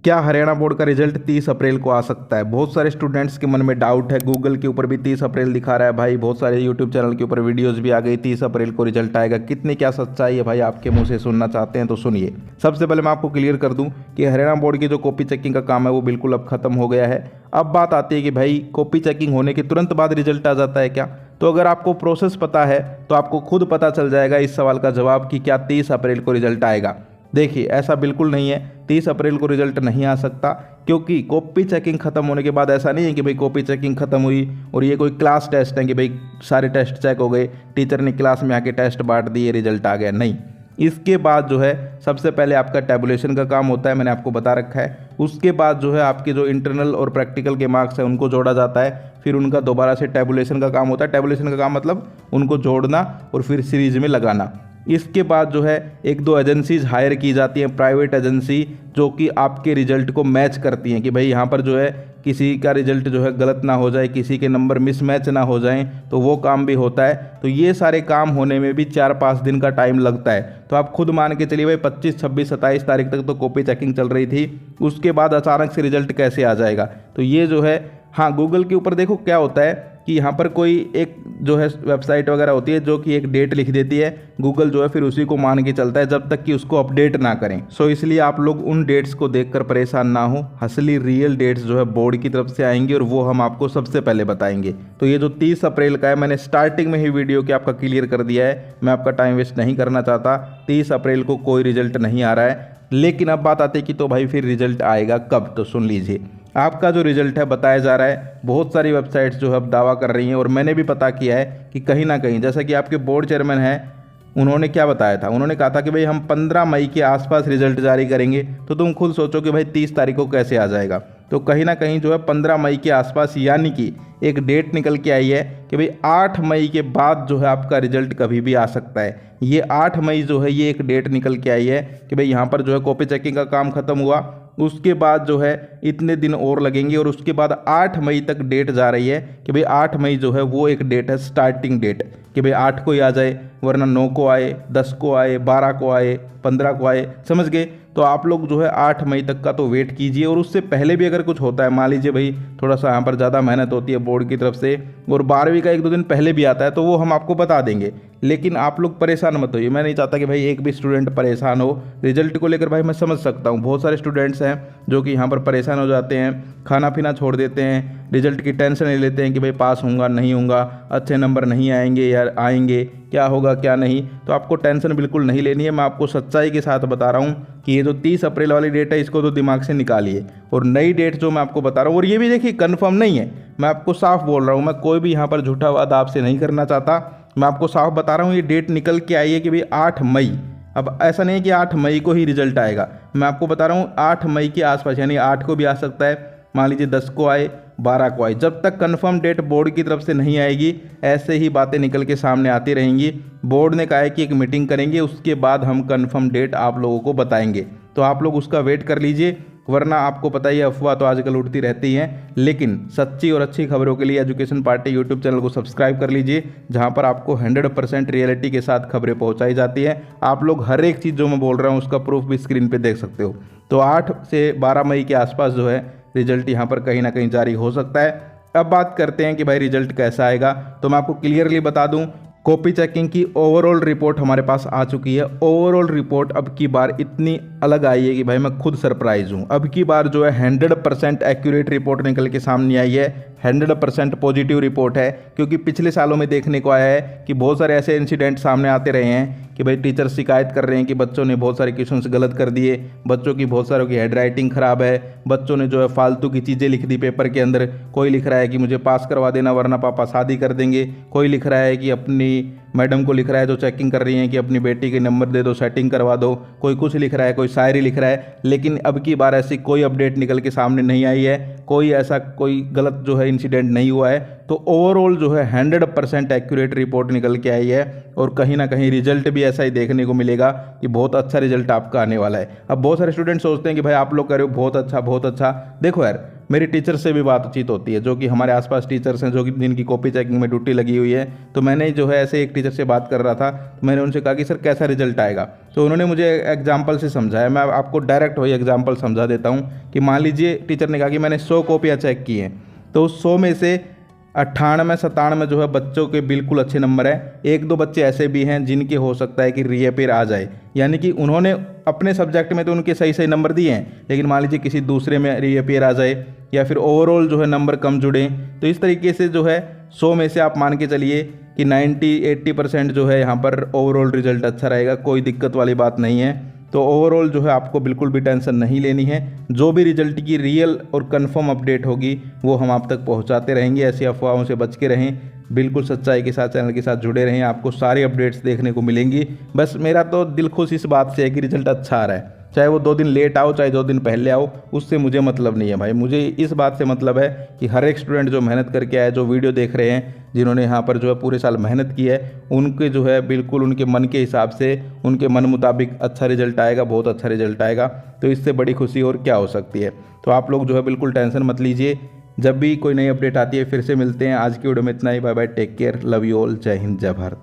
क्या हरियाणा बोर्ड का रिजल्ट 30 अप्रैल को आ सकता है? बहुत सारे स्टूडेंट्स के मन में डाउट है। गूगल के ऊपर भी 30 अप्रैल दिखा रहा है भाई, बहुत सारे यूट्यूब चैनल के ऊपर वीडियोस भी आ गई 30 अप्रैल को रिजल्ट आएगा। कितनी क्या सच्चाई है भाई, आपके मुंह से सुनना चाहते हैं तो सुनिए। सबसे पहले मैं आपको क्लियर कर दूं कि हरियाणा बोर्ड की जो कॉपी चेकिंग का काम है वो बिल्कुल अब खत्म हो गया है। अब बात आती है कि भाई कॉपी चेकिंग होने के तुरंत बाद रिजल्ट आ जाता है क्या? तो अगर आपको प्रोसेस पता है तो आपको खुद पता चल जाएगा इस सवाल का जवाब कि क्या 30 अप्रैल को रिजल्ट आएगा। देखिए, ऐसा बिल्कुल नहीं है, 30 अप्रैल को रिजल्ट नहीं आ सकता, क्योंकि कॉपी चेकिंग खत्म होने के बाद ऐसा नहीं है कि भाई कॉपी चेकिंग खत्म हुई और ये कोई क्लास टेस्ट है कि भाई सारे टेस्ट चेक हो गए, टीचर ने क्लास में आके टेस्ट बांट दिए, रिजल्ट आ गया। नहीं, इसके बाद जो है सबसे पहले आपका टैबुलेशन का काम होता है, मैंने आपको बता रखा है। उसके बाद जो है आपके जो इंटरनल और प्रैक्टिकल के मार्क्स हैं उनको जोड़ा जाता है, फिर उनका दोबारा से टैबुलेशन का काम होता है। टैबुलेशन का काम मतलब उनको जोड़ना और फिर सीरीज में लगाना। इसके बाद जो है एक दो एजेंसीज हायर की जाती हैं, प्राइवेट एजेंसी, जो कि आपके रिजल्ट को मैच करती हैं कि भाई यहाँ पर जो है किसी का रिजल्ट जो है गलत ना हो जाए, किसी के नंबर मिसमैच ना हो जाएं, तो वो काम भी होता है। तो ये सारे काम होने में भी 4-5 दिन का टाइम लगता है। तो आप खुद मान के चलिए भाई 25, 26, 27 तारीख तक तो कॉपी चेकिंग चल रही थी, उसके बाद अचानक से रिजल्ट कैसे आ जाएगा? तो ये जो है, हाँ, गूगल के ऊपर देखो क्या होता है कि यहाँ पर कोई एक जो है वेबसाइट वगैरह होती है जो कि एक डेट लिख देती है, गूगल जो है फिर उसी को मान के चलता है जब तक कि उसको अपडेट ना करें। सो इसलिए आप लोग उन डेट्स को देखकर परेशान ना हो। असली रियल डेट्स जो है बोर्ड की तरफ से आएंगी और वो हम आपको सबसे पहले बताएंगे। तो ये जो 30 अप्रैल का है, मैंने स्टार्टिंग में ही वीडियो के आपका क्लियर कर दिया है, मैं आपका टाइम वेस्ट नहीं करना चाहता। 30 अप्रैल को कोई रिजल्ट नहीं आ रहा है। लेकिन अब बात आती है कि तो भाई फिर रिजल्ट आएगा कब? तो सुन लीजिए, आपका जो रिजल्ट है बताया जा रहा है, बहुत सारी वेबसाइट्स जो है अब दावा कर रही हैं और मैंने भी पता किया है कि कहीं ना कहीं, जैसा कि आपके बोर्ड चेयरमैन हैं, उन्होंने क्या बताया था, उन्होंने कहा था कि भाई हम 15 मई के आसपास रिजल्ट जारी करेंगे। तो तुम खुद सोचो कि भाई 30 तारीख को कैसे आ जाएगा। तो कहीं ना कहीं जो है 15 मई के आसपास, यानी कि एक डेट निकल के आई है कि भाई 8 मई के बाद जो है आपका रिजल्ट कभी भी आ सकता है। ये 8 मई जो है ये एक डेट निकल के आई है कि भाई यहाँ पर जो है कॉपी चेकिंग का काम खत्म हुआ, उसके बाद जो है इतने दिन और लगेंगे और उसके बाद 8 मई तक डेट जा रही है कि भाई 8 मई जो है वो एक डेट है, स्टार्टिंग डेट, कि भाई 8 को ही आ जाए, वरना 9 को आए, 10 को आए, 12 को आए, 15 को आए, समझ गए? तो आप लोग जो है 8 मई तक का तो वेट कीजिए। और उससे पहले भी अगर कुछ होता है, मान लीजिए भाई थोड़ा सा यहाँ पर ज़्यादा मेहनत होती है बोर्ड की तरफ से और 12वीं का 1-2 दिन पहले भी आता है, तो वो हम आपको बता देंगे। लेकिन आप लोग परेशान मत होइए, मैं नहीं चाहता कि भाई एक भी स्टूडेंट परेशान हो रिजल्ट को लेकर। भाई मैं समझ सकता हूँ, बहुत सारे स्टूडेंट्स हैं जो कि यहाँ पर परेशान हो जाते हैं, खाना पीना छोड़ देते हैं, रिजल्ट की टेंशन ले लेते हैं कि भाई पास होऊंगा नहीं होऊंगा, अच्छे नंबर नहीं आएंगे या आएंगे, क्या होगा क्या नहीं। तो आपको टेंशन बिल्कुल नहीं लेनी है। मैं आपको सच्चाई के साथ बता रहा हूँ कि ये जो 30 अप्रैल वाली डेट है इसको तो दिमाग से निकालिए, और नई डेट जो मैं आपको बता रहा हूँ, और ये भी देखिए कन्फर्म नहीं है, मैं आपको साफ बोल रहा हूँ, मैं कोई भी यहाँ पर झूठा वादा आपसे नहीं करना चाहता। मैं आपको साफ बता रहा हूँ ये डेट निकल के आई है कि भाई 8 मई। अब ऐसा नहीं है कि 8 मई को ही रिजल्ट आएगा, मैं आपको बता रहा हूँ 8 मई के आसपास, यानी 8 को भी आ सकता है, मान लीजिए 10 को आए, 12 को आए। जब तक कंफर्म डेट बोर्ड की तरफ से नहीं आएगी ऐसे ही बातें निकल के सामने आती रहेंगी। बोर्ड ने कहा है कि एक मीटिंग करेंगे, उसके बाद हम कंफर्म डेट आप लोगों को बताएंगे, तो आप लोग उसका वेट कर लीजिए। वरना आपको पता ही है अफवाह तो आजकल उड़ती रहती हैं। लेकिन सच्ची और अच्छी खबरों के लिए एजुकेशन पार्टी यूट्यूब चैनल को सब्सक्राइब कर लीजिए, जहां पर आपको 100% रियलिटी के साथ खबरें पहुंचाई जाती हैं। आप लोग हर एक चीज़ जो मैं बोल रहा हूं उसका प्रूफ भी स्क्रीन पे देख सकते हो। तो 8 से 12 मई के आसपास जो है रिजल्ट यहाँ पर कहीं ना कहीं जारी हो सकता है। अब बात करते हैं कि भाई रिजल्ट कैसा आएगा। तो मैं आपको क्लियरली बता दूं, कॉपी चेकिंग की ओवरऑल रिपोर्ट हमारे पास आ चुकी है। ओवरऑल रिपोर्ट अब की बार इतनी अलग आई है कि भाई मैं खुद सरप्राइज हूँ। अब की बार जो है 100% एक्यूरेट रिपोर्ट निकल के सामने आई है, 100% पॉजिटिव रिपोर्ट है। क्योंकि पिछले सालों में देखने को आया है कि बहुत सारे ऐसे इंसिडेंट सामने आते रहे हैं कि भाई टीचर शिकायत कर रहे हैं कि बच्चों ने बहुत सारे क्वेश्चंस गलत कर दिए, बच्चों की बहुत सारों की हैंडराइटिंग ख़राब है, बच्चों ने जो है फालतू की चीज़ें लिख दी पेपर के अंदर। कोई लिख रहा है कि मुझे पास करवा देना वरना पापा शादी कर देंगे, कोई लिख रहा है कि अपनी मैडम को लिख रहा है जो चेकिंग कर रही हैं कि अपनी बेटी के नंबर दे दो, सेटिंग करवा दो, कोई कुछ लिख रहा है, कोई शायरी लिख रहा है। लेकिन अब की बार ऐसी कोई अपडेट निकल के सामने नहीं आई है, कोई ऐसा कोई गलत जो है इंसिडेंट नहीं हुआ है। तो ओवरऑल जो है 100% एक्यूरेट रिपोर्ट निकल के आई है और कहीं ना कहीं रिजल्ट भी ऐसा ही देखने को मिलेगा कि बहुत अच्छा रिजल्ट आपका आने वाला है। अब बहुत सारे स्टूडेंट सोचते हैं कि भाई आप लोग कह रहे हो बहुत अच्छा बहुत अच्छा। देखो यार, मेरी टीचर से भी बातचीत होती है, जो कि हमारे आसपास टीचर्स हैं, जो कि जिनकी कॉपी चेकिंग में ड्यूटी लगी हुई है। तो मैंने जो है ऐसे एक टीचर से बात कर रहा था, तो मैंने उनसे कहा कि सर कैसा रिजल्ट आएगा, तो उन्होंने मुझे एग्जाम्पल से समझाया। मैं आपको डायरेक्ट वही एग्जाम्पल समझा देता हूँ कि मान लीजिए टीचर ने कहा कि मैंने 100 कॉपियाँ चेक की हैं, तो उस 100 में से 98-97 जो है बच्चों के बिल्कुल अच्छे नंबर है। एक दो बच्चे ऐसे भी हैं जिनके हो सकता है कि रीअपीयर आ जाए, यानी कि उन्होंने अपने सब्जेक्ट में तो उनके सही सही नंबर दिए हैं, लेकिन मान लीजिए किसी दूसरे में रीअपीयर आ जाए या फिर ओवरऑल जो है नंबर कम जुड़े। तो इस तरीके से जो है 100 में से आप मान के चलिए कि 90-80% जो है यहाँ पर ओवरऑल रिजल्ट अच्छा रहेगा, कोई दिक्कत वाली बात नहीं है। तो ओवरऑल जो है आपको बिल्कुल भी टेंशन नहीं लेनी है। जो भी रिजल्ट की रियल और कंफर्म अपडेट होगी वो हम आप तक पहुंचाते रहेंगे। ऐसी अफवाहों से बच के रहें, बिल्कुल सच्चाई के साथ चैनल के साथ जुड़े रहें, आपको सारी अपडेट्स देखने को मिलेंगी। बस मेरा तो दिल खुश इस बात से है कि रिजल्ट अच्छा आ रहा है, चाहे वो 2 दिन लेट आओ चाहे 2 दिन पहले आओ, उससे मुझे मतलब नहीं है भाई। मुझे इस बात से मतलब है कि हर एक स्टूडेंट जो मेहनत करके आया, जो वीडियो देख रहे हैं, जिन्होंने यहाँ पर जो है पूरे साल मेहनत की है, उनके जो है बिल्कुल उनके मन के हिसाब से, उनके मन मुताबिक अच्छा रिजल्ट आएगा, बहुत अच्छा रिजल्ट आएगा। तो इससे बड़ी खुशी और क्या हो सकती है। तो आप लोग जो है बिल्कुल टेंशन मत लीजिए, जब भी कोई नई अपडेट आती है फिर से मिलते हैं। आज की वीडियो में इतना ही। Bye bye, take care, love you all, जय हिंद, जय भारत।